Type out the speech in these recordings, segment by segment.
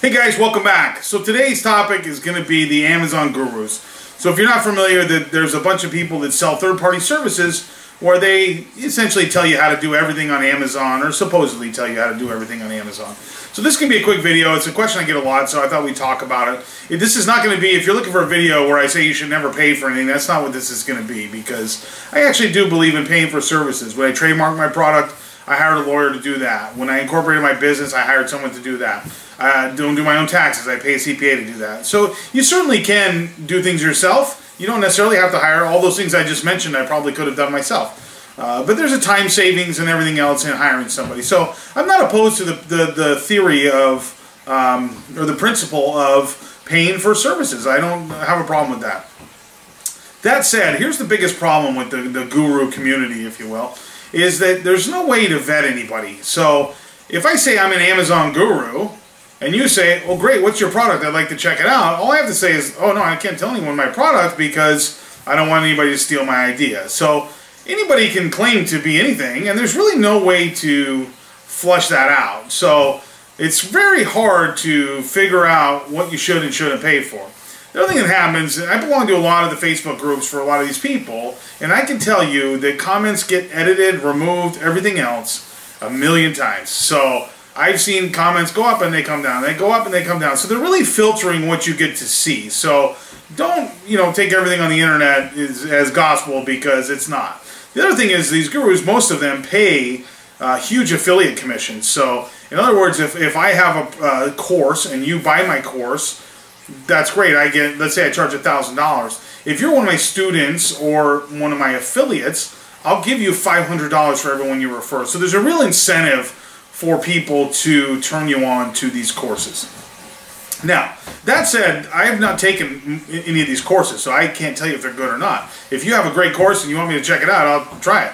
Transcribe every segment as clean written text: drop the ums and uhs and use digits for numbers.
Hey guys, welcome back. So today's topic is going to be the Amazon gurus. So if you're not familiar, there's a bunch of people that sell third-party services where they essentially tell you how to do everything on Amazon, or supposedly tell you how to do everything on Amazon. So this can be a quick video. It's a question I get a lot, so I thought we'd talk about it. This is not going to be, if you're looking for a video where I say you should never pay for anything, that's not what this is going to be, because I actually do believe in paying for services. When I trademark my product, I hired a lawyer to do that. When I incorporated my business, I hired someone to do that. I don't do my own taxes. I pay a CPA to do that. So you certainly can do things yourself. You don't necessarily have to hire. All those things I just mentioned, I probably could have done myself. But there's a time savings and everything else in hiring somebody. So I'm not opposed to the theory of, or the principle of paying for services. I don't have a problem with that. That said, here's the biggest problem with the guru community, if you will, is that there's no way to vet anybody. So if I say I'm an Amazon guru, and you say, oh great, what's your product? I'd like to check it out. All I have to say is, oh no, I can't tell anyone my product because I don't want anybody to steal my idea. So anybody can claim to be anything, and there's really no way to flush that out. So it's very hard to figure out what you should and shouldn't pay for. The other thing that happens, I belong to a lot of the Facebook groups for a lot of these people, and I can tell you that comments get edited, removed, everything else a million times. So I've seen comments go up and they come down. They go up and they come down. So they're really filtering what you get to see. So don't, take everything on the internet as gospel, because it's not. The other thing is, these gurus, most of them pay huge affiliate commissions. So in other words, if I have a course and you buy my course, that's great. I get, let's say I charge $1,000. If you're one of my students or one of my affiliates, I'll give you $500 for everyone you refer. So there's a real incentive for people to turn you on to these courses. Now, that said, I have not taken any of these courses, so I can't tell you if they're good or not. If you have a great course and you want me to check it out, I'll try it.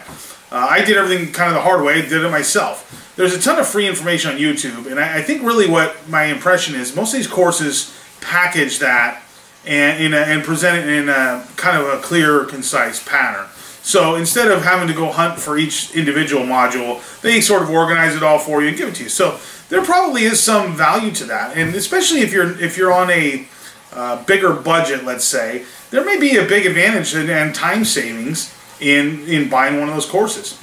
I did everything kind of the hard way, did it myself. There's a ton of free information on YouTube, and I think really what my impression is, most of these courses package that and present it in a kind of a clear, concise pattern. So instead of having to go hunt for each individual module, they sort of organize it all for you and give it to you. So there probably is some value to that, and especially if you're on a bigger budget, let's say, there may be a big advantage and time savings in buying one of those courses.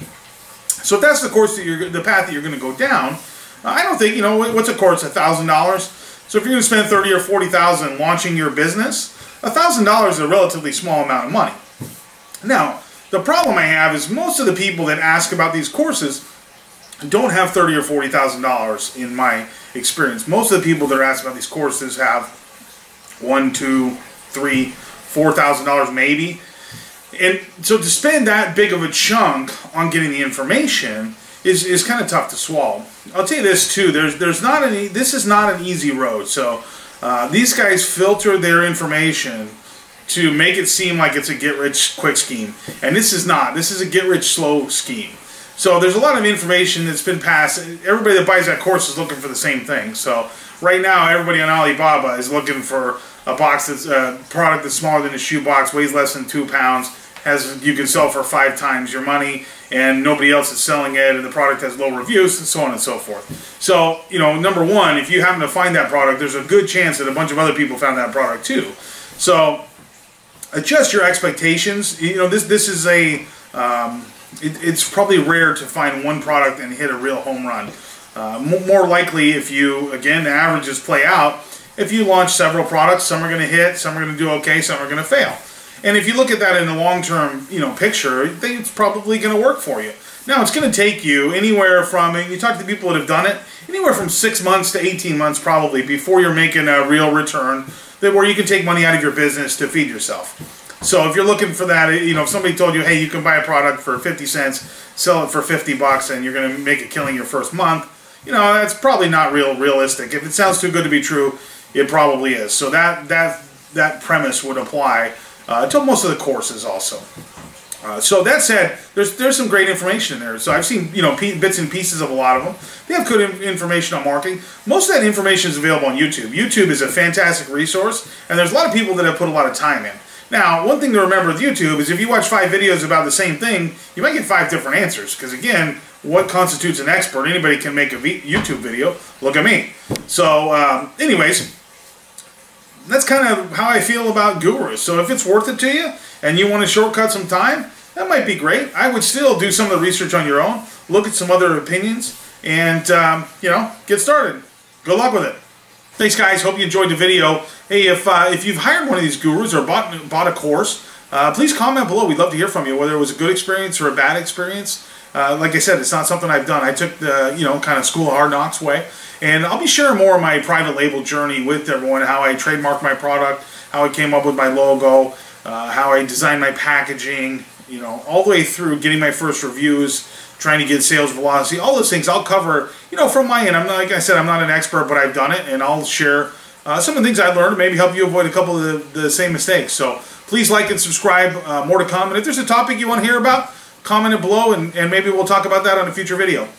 So if that's the course that the path that you're going to go down, I don't think, what's a course? $1,000. So if you're going to spend $30,000 or $40,000 launching your business, $1,000 is a relatively small amount of money. Now, the problem I have is most of the people that ask about these courses don't have $30,000 or $40,000 in my experience. Most of the people that are asked about these courses have $1,000, $2,000, $3,000, $4,000 maybe. And so to spend that big of a chunk on getting the information is kind of tough to swallow. I'll tell you this too, this is not an easy road. So these guys filter their information to make it seem like it's a get-rich-quick scheme. And this is not. This is a get-rich-slow scheme. So there's a lot of information that's been passed. Everybody that buys that course is looking for the same thing. So right now, everybody on Alibaba is looking for a box that's a product that's smaller than a shoebox, weighs less than 2 pounds, you can sell for 5 times your money, and nobody else is selling it, and the product has low reviews, and so on and so forth. So, number one, if you happen to find that product, there's a good chance that a bunch of other people found that product too. So adjust your expectations. This is it's probably rare to find one product and hit a real home run. More likely, if you, again, the averages play out, if you launch several products, some are going to hit, some are going to do okay, some are going to fail. And if you look at that in the long-term, picture, it's probably going to work for you. Now, it's going to take you anywhere from, and you talk to people that have done it, anywhere from 6 months to 18 months probably before you're making a real return where you can take money out of your business to feed yourself. So if you're looking for that, if somebody told you, hey, you can buy a product for 50 cents, sell it for 50 bucks, and you're going to make a killing your first month, that's probably not realistic. If it sounds too good to be true, it probably is. So that premise would apply to most of the courses also. So that said, there's some great information in there. So I've seen bits and pieces of a lot of them. They have good information on marketing. Most of that information is available on YouTube. YouTube is a fantastic resource, and there's a lot of people that have put a lot of time in. Now, one thing to remember with YouTube is if you watch 5 videos about the same thing, you might get 5 different answers. Because again, what constitutes an expert. Anybody can make a YouTube video. Look at me. So, anyways, that's kind of how I feel about gurus. So if it's worth it to you and you want to shortcut some time, that might be great. I would still do some of the research on your own, look at some other opinions, and, you know, get started. Good luck with it. Thanks, guys. Hope you enjoyed the video. Hey, if you've hired one of these gurus or bought a course, please comment below. We'd love to hear from you, whether it was a good experience or a bad experience. Like I said, it's not something I've done. I took the, you know, kind of school of hard knocks way. And I'll be sharing more of my private label journey with everyone, how I trademarked my product, how I came up with my logo, how I designed my packaging, you know, all the way through getting my first reviews, trying to get sales velocity, all those things I'll cover, you know, from my end. I'm not, like I said, I'm not an expert, but I've done it, and I'll share some of the things I learned to maybe help you avoid a couple of the same mistakes. So please like and subscribe. More to come. And if there's a topic you want to hear about, comment it below, and maybe we'll talk about that on a future video.